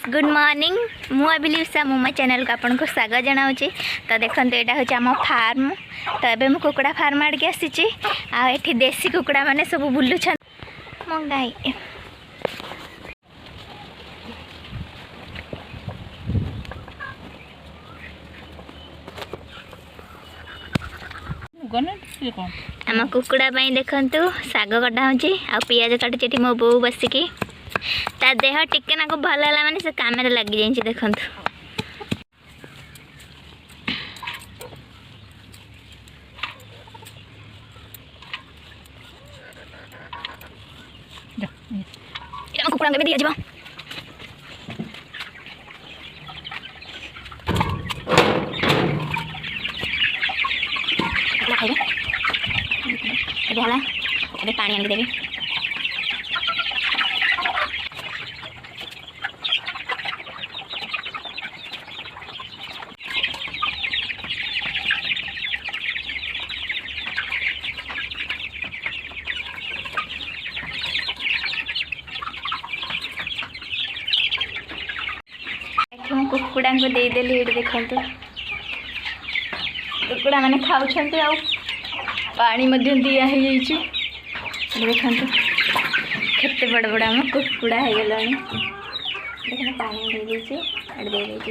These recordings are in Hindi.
गुड मॉर्निंग मु अभिलिप्सा मो चैनल को आपन को स्वागत जनाऊँगी। तो देखते यहाँ हूँ आम फार्म। तो ये मुझे कुकुड़ा फार्म आड़े आसी आठी देसी कुकुड़ा मैंने सब बुलूँ मो गाई आम कुकुड़ा देखु शाग कटा हो पियाज काटुचे मो बो बसिकी ता देह टिके ना भल है माने से काम लगी जाइए। देखु कुकुड़ा भी दिया जाव खाइबे पानी आनी देवी कुकुड़ा को देदेली ये देखु कुकुड़ा मैंने खाऊँ पानी दिया देखु केते बड़ बड़ आम कुकुड़ा हो गला देखना पानी दे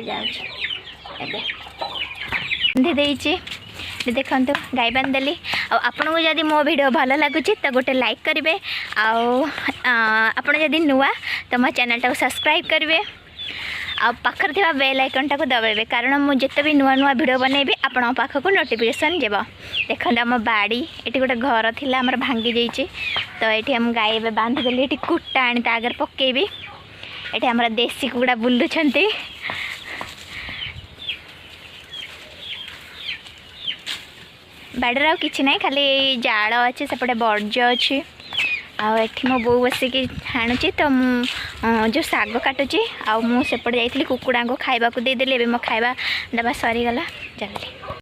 जाऊँगी देखु गाय बांधदेली आपन को जदि मो वीडियो भल लगुच तो गोटे लाइक करेंगे आपड़ जदि नुआ तो मो चैनल टाक सब्सक्राइब करेंगे आ पाखर थिबा बेल आइकन टाको दबाइबे कारण मु जते भी नुआ नुआ वीडियो बनैबी आपण पाखक नोटिफिकेशन जेब। देखो आम बाड़ी ये गोटे घर थिला हमर भांगी जाइए तो ये हम गाय बांधी देली ये कुटा आनी ता आगे पकेबी ये हमर देसी कुकुड़ा बुलुछंती बाड़ी आ कि ना खाली जाल अच्छे सेपटे बर्ज अच्छी आठी मो बो बसिकी हाणुची तो जो शाग काटुची आ मुझे जाइली कुकुड़ा को खाइबा को देदेली मो खाइबा दबा सरीगला जल्दी।